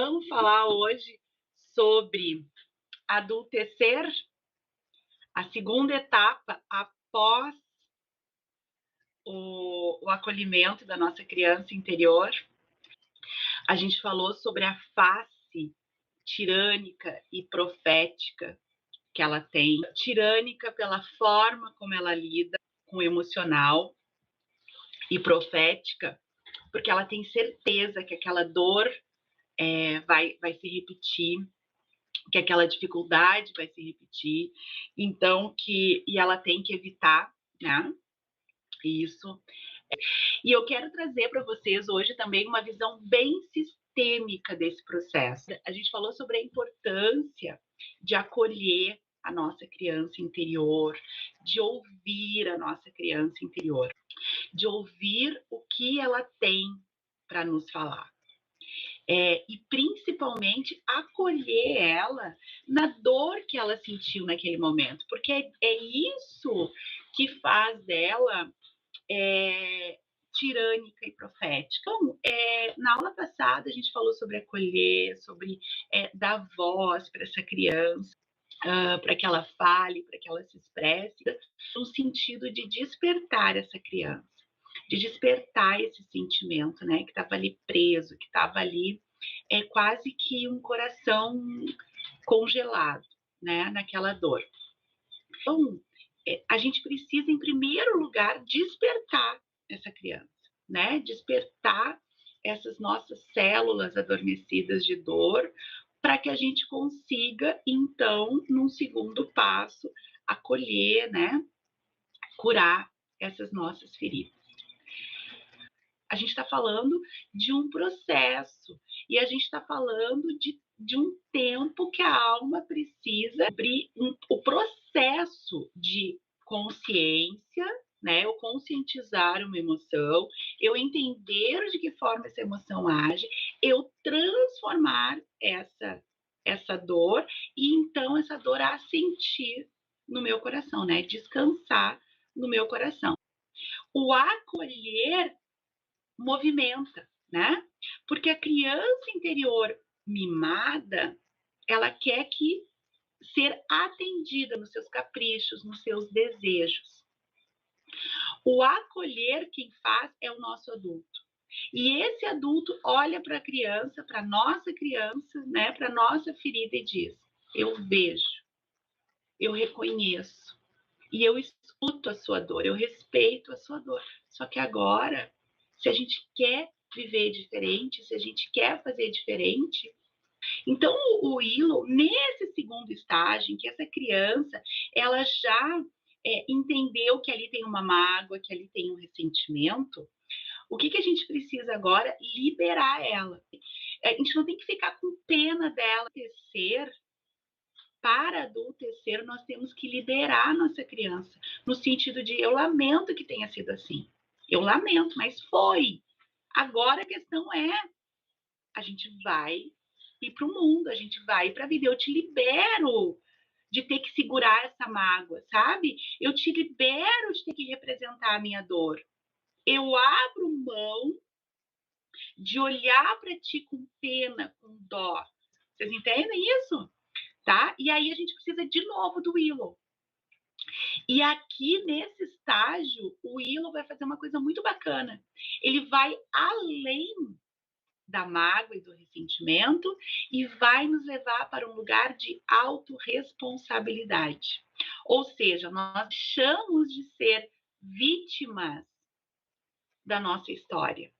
Vamos falar hoje sobre adultecer, a segunda etapa após o acolhimento da nossa criança interior. A gente falou sobre a face tirânica e profética que ela tem. Tirânica pela forma como ela lida com o emocional, e profética porque ela tem certeza que aquela dor vai se repetir, que aquela dificuldade vai se repetir, então e ela tem que evitar, né? Isso. E eu quero trazer para vocês hoje também uma visão bem sistêmica desse processo. A gente falou sobre a importância de acolher a nossa criança interior, de ouvir a nossa criança interior, de ouvir o que ela tem para nos falar. E principalmente acolher ela na dor que ela sentiu naquele momento, porque é isso que faz dela tirânica e profética. Então, na aula passada a gente falou sobre acolher, sobre dar voz para essa criança, para que ela fale, para que ela se expresse, no sentido de despertar essa criança, de despertar esse sentimento, né, que estava ali preso, que estava ali quase que um coração congelado, né, naquela dor. Então, a gente precisa, em primeiro lugar, despertar essa criança, né, despertar essas nossas células adormecidas de dor, para que a gente consiga, então, num segundo passo, acolher, né, curar essas nossas feridas. A gente está falando de um processo, e a gente está falando de um tempo que a alma precisa abrir o processo de consciência, né? Eu conscientizar uma emoção, eu entender de que forma essa emoção age, eu transformar essa dor, e então essa dor assentir no meu coração, né? Descansar no meu coração. O acolher movimenta, né? Porque a criança interior mimada, ela quer ser atendida nos seus caprichos, nos seus desejos. O acolher quem faz é o nosso adulto. E esse adulto olha para a criança, para a nossa criança, né, para a nossa ferida e diz: eu vejo, eu reconheço, e eu escuto a sua dor, eu respeito a sua dor. Só que agora, se a gente quer viver diferente, se a gente quer fazer diferente, então o Willow, nesse segundo estágio, em que essa criança, ela já entendeu que ali tem uma mágoa, que ali tem um ressentimento, o que a gente precisa agora? Liberar ela. A gente não tem que ficar com pena dela crescer. Para adultecer, nós temos que liberar a nossa criança, no sentido de eu lamento que tenha sido assim. Eu lamento, mas foi. Agora a questão é, a gente vai ir para o mundo, a gente vai para a vida. Eu te libero de ter que segurar essa mágoa, sabe? Eu te libero de ter que representar a minha dor. Eu abro mão de olhar para ti com pena, com dó. Vocês entendem isso? Tá? E aí a gente precisa de novo do Willow. E aqui nesse estágio, o Willow vai fazer uma coisa muito bacana. Ele vai além da mágoa e do ressentimento e vai nos levar para um lugar de autorresponsabilidade. Ou seja, nós deixamos de ser vítimas da nossa história.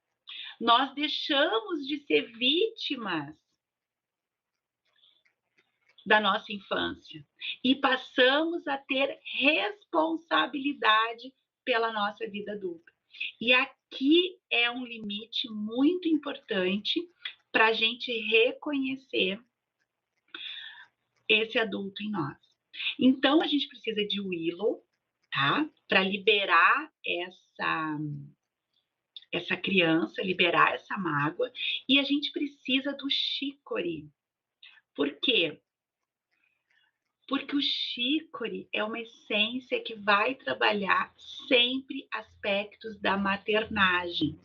Nós deixamos de ser vítimas da nossa infância e passamos a ter responsabilidade pela nossa vida adulta. E aqui é um limite muito importante para a gente reconhecer esse adulto em nós. Então, a gente precisa de Willow, tá? Para liberar essa criança, liberar essa mágoa, e a gente precisa do Chicory. Por quê? Porque o Chicory é uma essência que vai trabalhar sempre aspectos da maternagem.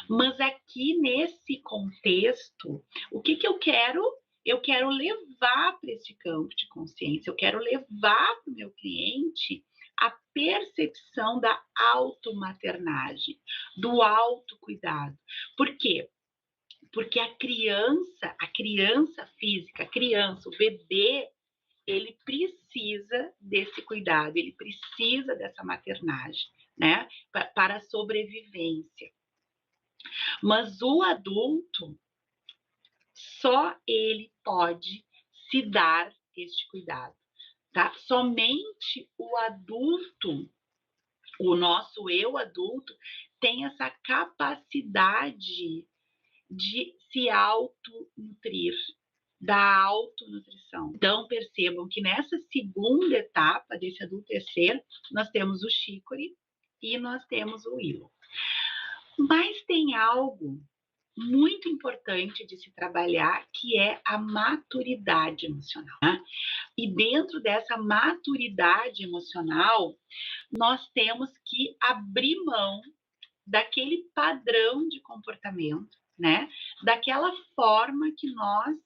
Mas aqui nesse contexto, o que eu quero? Eu quero levar para esse campo de consciência, eu quero levar para o meu cliente a percepção da automaternagem, do autocuidado. Por quê? Porque a criança física, a criança, o bebê, ele precisa desse cuidado, ele precisa dessa maternagem, né? Para a sobrevivência. Mas o adulto, só ele pode se dar este cuidado, tá? Somente o adulto, o nosso eu adulto, tem essa capacidade de se autonutrir, da autonutrição. Então, percebam que nessa segunda etapa desse adultecer, nós temos o Chicory e nós temos o Willow. Mas tem algo muito importante de se trabalhar, que é a maturidade emocional, né? E dentro dessa maturidade emocional, nós temos que abrir mão daquele padrão de comportamento, né? Daquela forma que nós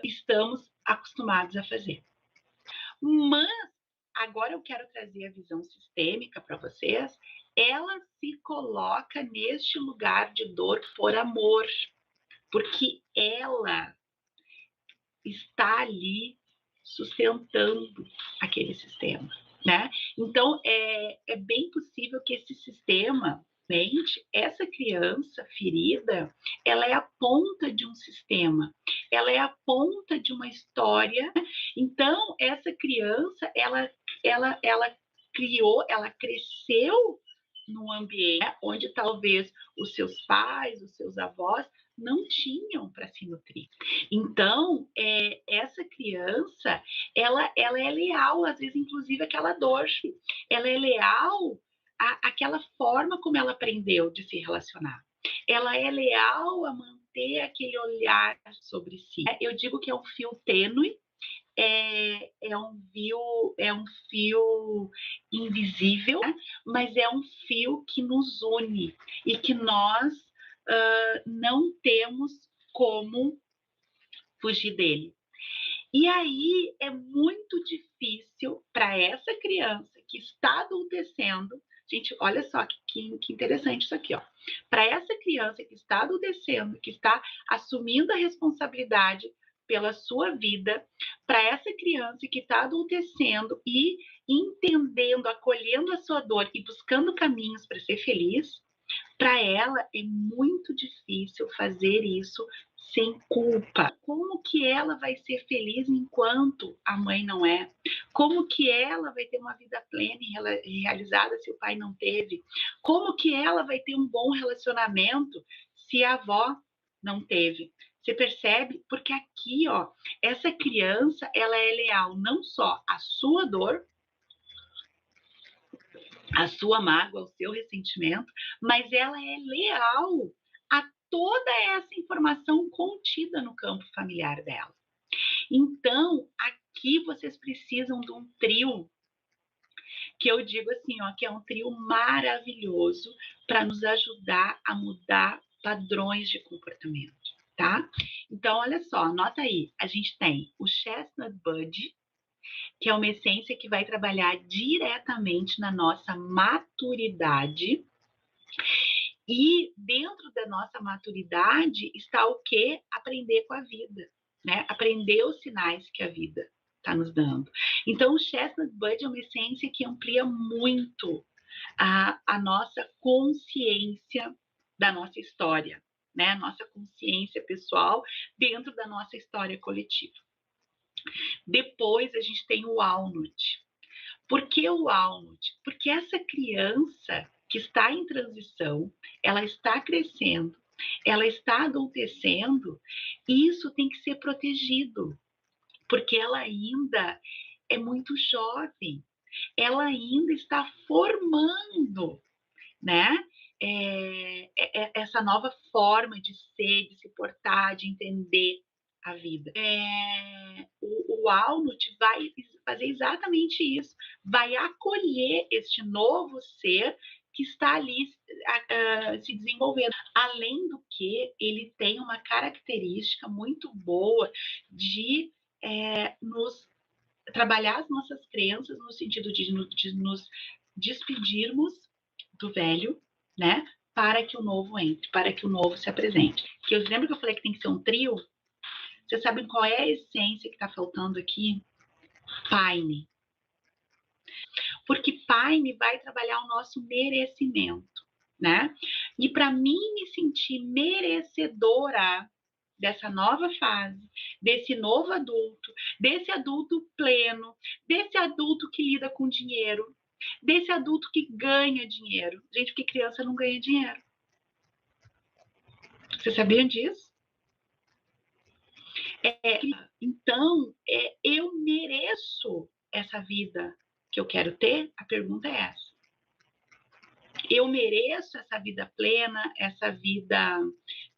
estamos acostumados a fazer. Mas agora eu quero trazer a visão sistêmica para vocês. Ela se coloca neste lugar de dor por amor, porque ela está ali sustentando aquele sistema, né? Então, é bem possível que esse sistema, essa criança ferida, ela é a ponta de um sistema, ela é a ponta de uma história. Então, essa criança, ela criou, ela cresceu num ambiente onde talvez os seus pais, os seus avós não tinham para se nutrir. Então, essa criança, ela é leal, às vezes, inclusive, àquela dor. Ela é leal àquela forma como ela aprendeu de se relacionar. Ela é leal a manter aquele olhar sobre si. Eu digo que é um fio tênue, é um fio invisível, né? Mas é um fio que nos une e que nós não temos como fugir dele. E aí é muito difícil para essa criança que está adolescendo. Gente, olha só que interessante isso aqui, ó. Para essa criança que está adolescendo, que está assumindo a responsabilidade pela sua vida, para essa criança que está adolescendo e entendendo, acolhendo a sua dor e buscando caminhos para ser feliz, para ela é muito difícil fazer isso sem culpa. Como que ela vai ser feliz enquanto a mãe não é? Como que ela vai ter uma vida plena e realizada se o pai não teve? Como que ela vai ter um bom relacionamento se a avó não teve? Você percebe? Porque aqui, ó, essa criança, ela é leal não só à sua dor, a sua mágoa, o seu ressentimento, mas ela é leal a toda essa informação contida no campo familiar dela. Então, aqui vocês precisam de um trio, que eu digo assim, ó, que é um trio maravilhoso para nos ajudar a mudar padrões de comportamento, tá? Então, olha só, anota aí, a gente tem o Chestnut Bud, que é uma essência que vai trabalhar diretamente na nossa maturidade. E dentro da nossa maturidade está o quê? Aprender com a vida, né? Aprender os sinais que a vida está nos dando. Então, o Chestnut Bud é uma essência que amplia muito a nossa consciência da nossa história, né? A nossa consciência pessoal dentro da nossa história coletiva. Depois a gente tem o Walnut. Por que o Walnut? Porque essa criança que está em transição, ela está crescendo, ela está adolescendo, e isso tem que ser protegido, porque ela ainda é muito jovem, ela ainda está formando, né? Essa nova forma de ser, de se portar, de entender. a vida. O Walnut vai fazer exatamente isso, vai acolher este novo ser que está ali se desenvolvendo. Além do que, ele tem uma característica muito boa de nos trabalhar as nossas crenças no sentido de nos despedirmos do velho, né? Para que o novo entre, para que o novo se apresente. Que eu lembro que eu falei que tem que ser um trio. Vocês sabem qual é a essência que está faltando aqui? Paine. Porque Paine vai trabalhar o nosso merecimento, né? E para mim me sentir merecedora dessa nova fase, desse novo adulto, desse adulto pleno, desse adulto que lida com dinheiro, desse adulto que ganha dinheiro. Gente, porque criança não ganha dinheiro. Vocês sabiam disso? Então, eu mereço essa vida que eu quero ter? A pergunta é essa. Eu mereço essa vida plena, essa vida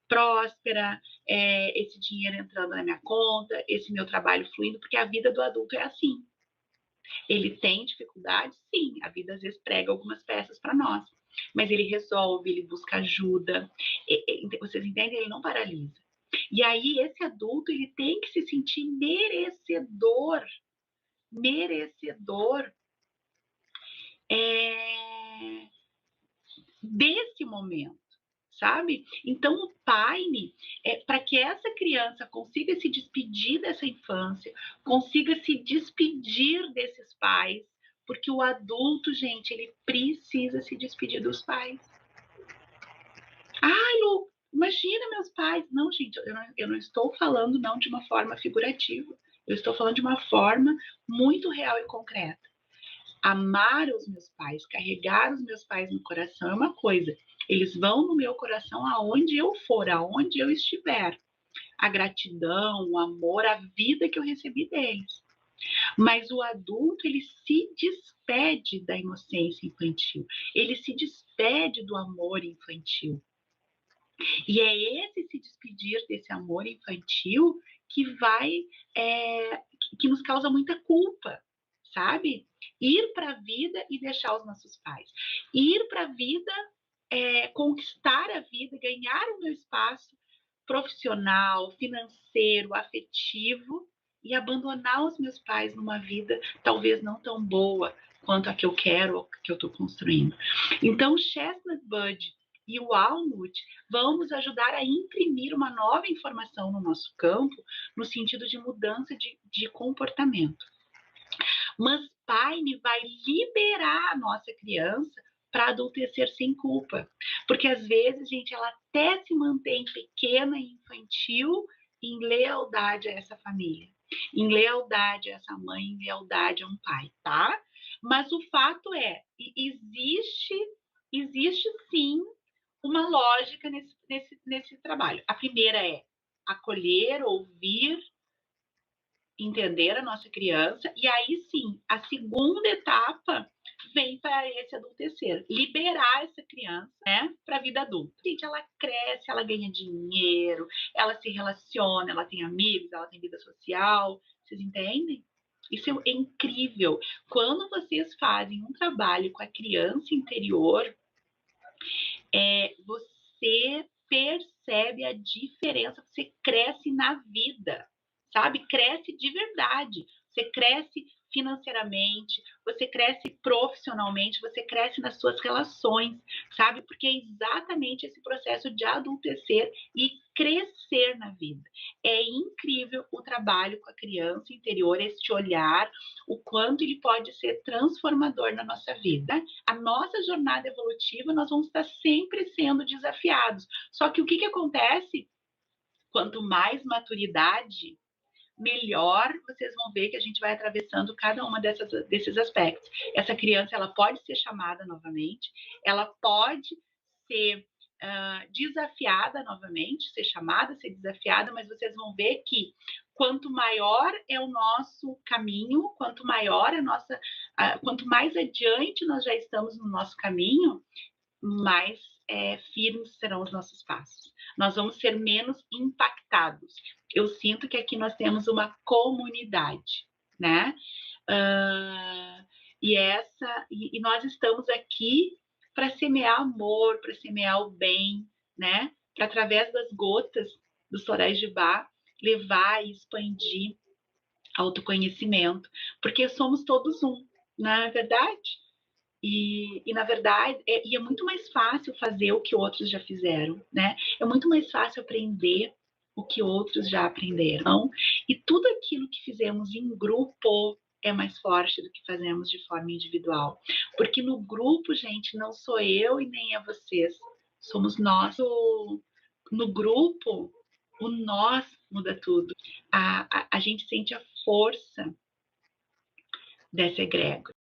próspera, esse dinheiro entrando na minha conta, esse meu trabalho fluindo, porque a vida do adulto é assim. Ele tem dificuldade? Sim, a vida às vezes prega algumas peças para nós, mas ele resolve, ele busca ajuda. Vocês entendem? Ele não paralisa. E aí esse adulto ele tem que se sentir merecedor desse momento, sabe? Então o Paine, para que essa criança consiga se despedir dessa infância, consiga se despedir desses pais, porque o adulto, gente, ele precisa se despedir dos pais. Ai, Lu, imagina meus pais. Não, gente, eu não estou falando não de uma forma figurativa. Eu estou falando de uma forma muito real e concreta. Amar os meus pais, carregar os meus pais no coração é uma coisa. Eles vão no meu coração aonde eu for, aonde eu estiver. A gratidão, o amor, a vida que eu recebi deles. Mas o adulto, ele se despede da inocência infantil. Ele se despede do amor infantil. E é esse se despedir desse amor infantil que que nos causa muita culpa, sabe? Ir para a vida e deixar os nossos pais. Ir para a vida, conquistar a vida, ganhar o meu espaço profissional, financeiro, afetivo e abandonar os meus pais numa vida talvez não tão boa quanto a que eu quero ou que eu estou construindo. Então, Chestnut Bud e o Walnut vão nos ajudar a imprimir uma nova informação no nosso campo, no sentido de mudança de comportamento. Mas Paine vai liberar a nossa criança para adultecer sem culpa. Porque às vezes, gente, ela até se mantém pequena e infantil em lealdade a essa família, em lealdade a essa mãe, em lealdade a um pai, tá? Mas o fato é, existe sim uma lógica nesse trabalho. A primeira é acolher, ouvir, entender a nossa criança, e aí sim, a segunda etapa vem para esse adultecer, liberar essa criança, né, para a vida adulta. Gente, ela cresce, ela ganha dinheiro, ela se relaciona, ela tem amigos, ela tem vida social, vocês entendem? Isso é incrível. Quando vocês fazem um trabalho com a criança interior, você percebe a diferença, você cresce na vida, sabe? Cresce de verdade. Você cresce financeiramente, você cresce profissionalmente, você cresce nas suas relações, sabe? Porque é exatamente esse processo de adultecer e crescer na vida. É incrível o trabalho com a criança interior, este olhar, o quanto ele pode ser transformador na nossa vida. A nossa jornada evolutiva, nós vamos estar sempre sendo desafiados. Só que o que acontece? Quanto mais maturidade, melhor vocês vão ver que a gente vai atravessando cada uma desses aspectos. Essa criança, ela pode ser chamada novamente, ela pode ser desafiada novamente, ser chamada, ser desafiada, mas vocês vão ver que quanto maior é o nosso caminho, quanto maior quanto mais adiante nós já estamos no nosso caminho, mais firmes serão os nossos passos. Nós vamos ser menos impactados. eu sinto que aqui nós temos uma comunidade, né. Hã, e nós estamos aqui para semear amor, para semear o bem, né, pra através das gotas dos florais de Bach, levar e expandir autoconhecimento, porque somos todos um, não é verdade? E na verdade é muito mais fácil fazer o que outros já fizeram, né, é muito mais fácil aprender o que outros já aprenderam, e tudo aquilo que fizemos em grupo é mais forte do que fazemos de forma individual, porque no grupo, gente, não sou eu e nem é vocês, somos nós. No grupo, o nós muda tudo. A gente sente a força dessa egrégora.